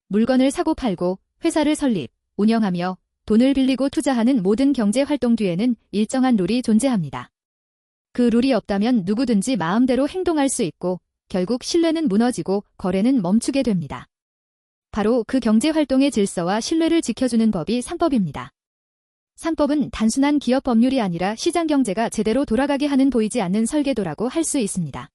물건을 사고 팔고 회사를 설립, 운영하며 돈을 빌리고 투자하는 모든 경제 활동 뒤에는 일정한 룰이 존재합니다. 그 룰이 없다면 누구든지 마음대로 행동할 수 있고 결국 신뢰는 무너지고 거래는 멈추게 됩니다. 바로 그 경제 활동의 질서와 신뢰를 지켜주는 법이 상법입니다. 상법은 단순한 기업 법률이 아니라 시장 경제가 제대로 돌아가게 하는 보이지 않는 설계도라고 할 수 있습니다.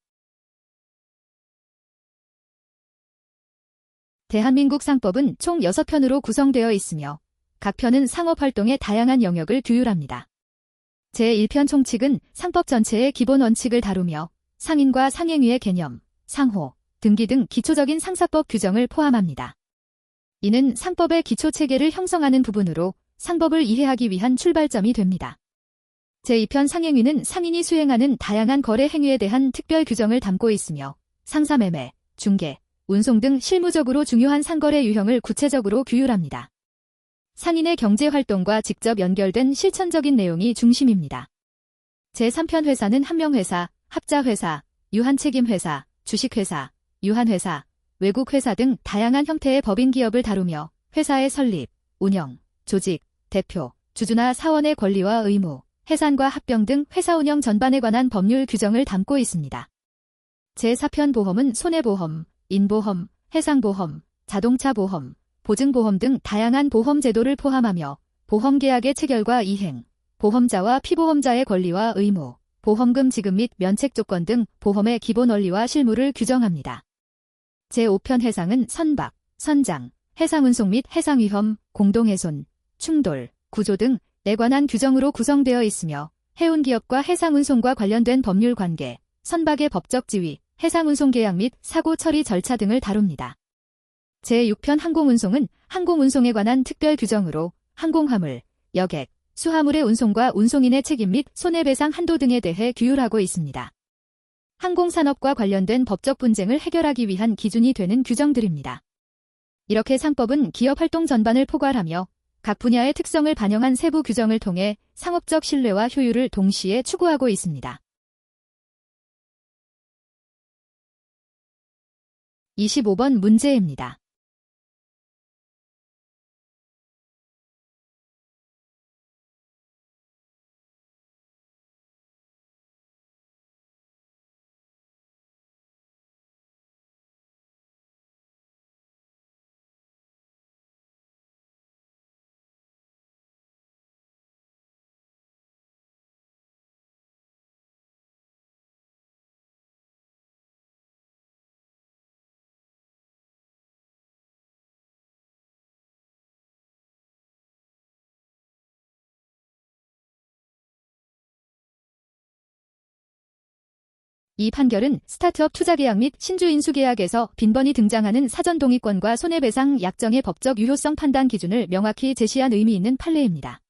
대한민국 상법은 총 6편으로 구성되어 있으며 각 편은 상업활동의 다양한 영역을 규율합니다. 제1편 총칙은 상법 전체의 기본 원칙을 다루며 상인과 상행위의 개념, 상호, 등기 등 기초적인 상사법 규정을 포함합니다. 이는 상법의 기초체계를 형성하는 부분으로 상법을 이해하기 위한 출발점이 됩니다. 제2편 상행위는 상인이 수행하는 다양한 거래 행위에 대한 특별 규정을 담고 있으며 상사매매, 중개, 운송 등 실무적으로 중요한 상거래 유형을 구체적으로 규율합니다. 상인의 경제활동과 직접 연결된 실천적인 내용이 중심입니다. 제3편 회사는 한명회사, 합자회사, 유한책임회사, 주식회사, 유한회사, 외국회사 등 다양한 형태의 법인 기업을 다루며 회사의 설립, 운영, 조직, 대표, 주주나 사원의 권리와 의무, 해산과 합병 등 회사 운영 전반에 관한 법률 규정을 담고 있습니다. 제4편 보험은 손해보험, 인보험, 해상보험, 자동차보험, 보증보험 등 다양한 보험 제도를 포함하며 보험계약의 체결과 이행, 보험자와 피보험자의 권리와 의무, 보험금 지급 및 면책 조건 등 보험의 기본 원리와 실무를 규정합니다. 제5편 해상은 선박, 선장, 해상운송 및 해상위험, 공동훼손, 충돌, 구조 등에 관한 규정으로 구성되어 있으며 해운기업과 해상운송과 관련된 법률 관계, 선박의 법적 지위, 해상운송 계약 및 사고 처리 절차 등을 다룹니다. 제6편 항공운송은 항공운송에 관한 특별 규정으로 항공화물, 여객, 수화물의 운송과 운송인의 책임 및 손해배상 한도 등에 대해 규율하고 있습니다. 항공산업과 관련된 법적 분쟁을 해결하기 위한 기준이 되는 규정들입니다. 이렇게 상법은 기업활동 전반을 포괄하며 각 분야의 특성을 반영한 세부 규정을 통해 상업적 신뢰와 효율을 동시에 추구하고 있습니다. 25번 문제입니다. 이 판결은 스타트업 투자계약 및 신주 인수계약에서 빈번히 등장하는 사전동의권과 손해배상 약정의 법적 유효성 판단 기준을 명확히 제시한 의미 있는 판례입니다.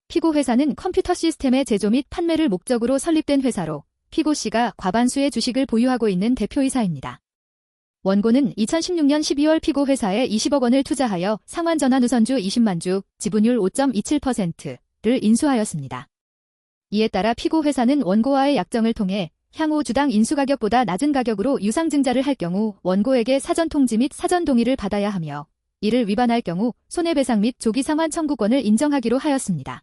피고 회사는 컴퓨터 시스템의 제조 및 판매를 목적으로 설립된 회사로 피고 씨가 과반수의 주식을 보유하고 있는 대표이사입니다. 원고는 2016년 12월 피고 회사에 20억 원을 투자하여 상환전환우선주 20만 주, 지분율 5.27%를 인수하였습니다. 이에 따라 피고 회사는 원고와의 약정을 통해 향후 주당 인수가격보다 낮은 가격으로 유상증자를 할 경우 원고에게 사전통지 및 사전동의를 받아야 하며 이를 위반할 경우 손해배상 및 조기상환 청구권을 인정하기로 하였습니다.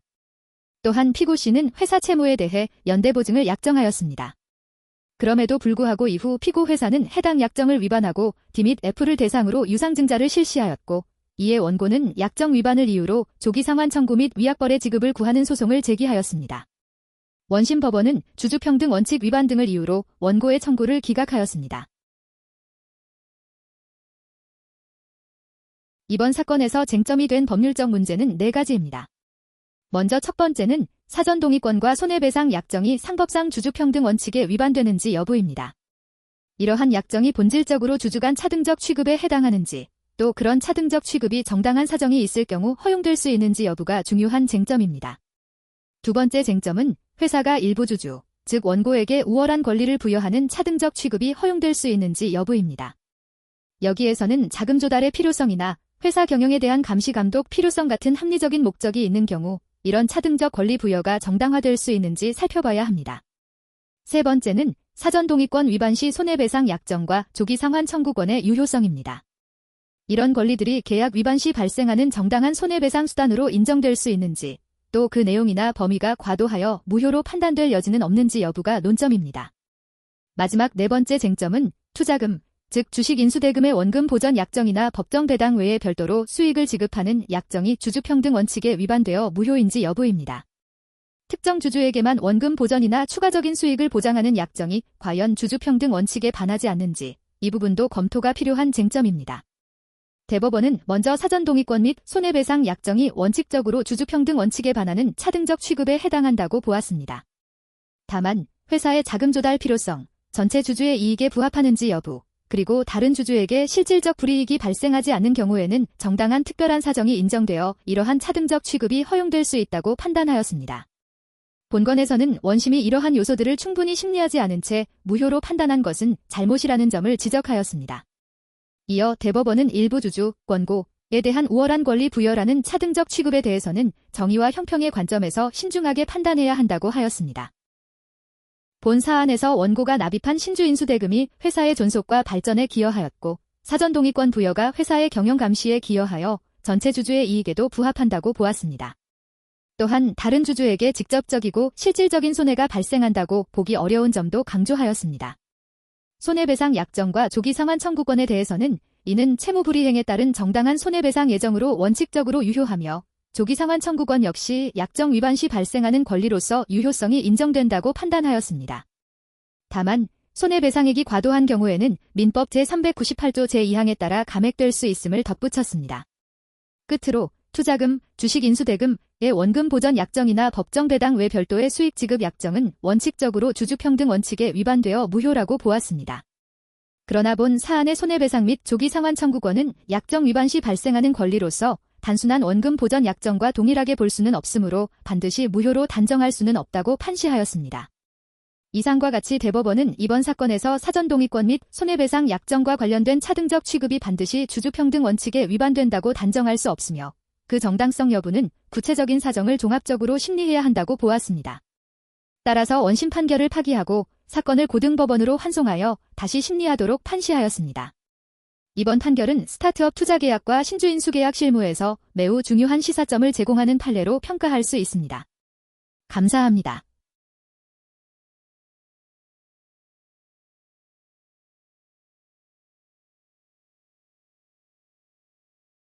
또한 피고 씨는 회사 채무에 대해 연대보증을 약정하였습니다. 그럼에도 불구하고 이후 피고 회사는 해당 약정을 위반하고 D 및 F를 대상으로 유상증자를 실시하였고 이에 원고는 약정 위반을 이유로 조기상환 청구 및 위약벌의 지급을 구하는 소송을 제기하였습니다. 원심법원은 주주평등 원칙 위반 등을 이유로 원고의 청구를 기각하였습니다. 이번 사건에서 쟁점이 된 법률적 문제는 4가지입니다. 먼저 첫 번째는 사전동의권과 손해배상 약정이 상법상 주주평등 원칙에 위반되는지 여부입니다. 이러한 약정이 본질적으로 주주 간 차등적 취급에 해당하는지, 또 그런 차등적 취급이 정당한 사정이 있을 경우 허용될 수 있는지 여부가 중요한 쟁점입니다. 두 번째 쟁점은 회사가 일부 주주, 즉 원고에게 우월한 권리를 부여하는 차등적 취급이 허용될 수 있는지 여부입니다. 여기에서는 자금 조달의 필요성이나 회사 경영에 대한 감시 감독 필요성 같은 합리적인 목적이 있는 경우 이런 차등적 권리 부여가 정당화될 수 있는지 살펴봐야 합니다. 세 번째는 사전동의권 위반 시 손해배상 약정과 조기상환 청구권의 유효성입니다. 이런 권리들이 계약 위반 시 발생하는 정당한 손해배상 수단으로 인정될 수 있는지, 또 그 내용이나 범위가 과도하여 무효로 판단될 여지는 없는지 여부가 논점입니다. 마지막 네 번째 쟁점은 투자금, 즉 주식 인수대금의 원금 보전 약정이나 법정 배당 외에 별도로 수익을 지급하는 약정이 주주평등 원칙에 위반되어 무효인지 여부입니다. 특정 주주에게만 원금 보전이나 추가적인 수익을 보장하는 약정이 과연 주주평등 원칙에 반하지 않는지, 이 부분도 검토가 필요한 쟁점입니다. 대법원은 먼저 사전동의권 및 손해배상 약정이 원칙적으로 주주평등 원칙에 반하는 차등적 취급에 해당한다고 보았습니다. 다만 회사의 자금 조달 필요성, 전체 주주의 이익에 부합하는지 여부, 그리고 다른 주주에게 실질적 불이익이 발생하지 않는 경우에는 정당한 특별한 사정이 인정되어 이러한 차등적 취급이 허용될 수 있다고 판단하였습니다. 본건에서는 원심이 이러한 요소들을 충분히 심리하지 않은 채 무효로 판단한 것은 잘못이라는 점을 지적하였습니다. 이어 대법원은 일부 주주, 권고에 대한 우월한 권리 부여라는 차등적 취급에 대해서는 정의와 형평의 관점에서 신중하게 판단해야 한다고 하였습니다. 본 사안에서 원고가 납입한 신주인수대금이 회사의 존속과 발전에 기여하였고 사전동의권 부여가 회사의 경영 감시에 기여하여 전체 주주의 이익에도 부합한다고 보았습니다. 또한 다른 주주에게 직접적이고 실질적인 손해가 발생한다고 보기 어려운 점도 강조하였습니다. 손해배상 약정과 조기상환 청구권에 대해서는 이는 채무불이행에 따른 정당한 손해배상 예정으로 원칙적으로 유효하며 조기상환 청구권 역시 약정 위반 시 발생하는 권리로서 유효성이 인정된다고 판단하였습니다. 다만 손해배상액이 과도한 경우에는 민법 제398조 제2항에 따라 감액될 수 있음을 덧붙였습니다. 끝으로 투자금, 주식인수대금의 원금 보전 약정이나 법정 배당 외 별도의 수익 지급 약정은 원칙적으로 주주평등 원칙에 위반되어 무효라고 보았습니다. 그러나 본 사안의 손해배상 및 조기상환 청구권은 약정 위반 시 발생하는 권리로서 단순한 원금 보전 약정과 동일하게 볼 수는 없으므로 반드시 무효로 단정할 수는 없다고 판시하였습니다. 이상과 같이 대법원은 이번 사건에서 사전동의권 및 손해배상 약정과 관련된 차등적 취급이 반드시 주주평등 원칙에 위반된다고 단정할 수 없으며 그 정당성 여부는 구체적인 사정을 종합적으로 심리해야 한다고 보았습니다. 따라서 원심 판결을 파기하고 사건을 고등법원으로 환송하여 다시 심리하도록 판시하였습니다. 이번 판결은 스타트업 투자계약과 신주인수계약 실무에서 매우 중요한 시사점을 제공하는 판례로 평가할 수 있습니다. 감사합니다.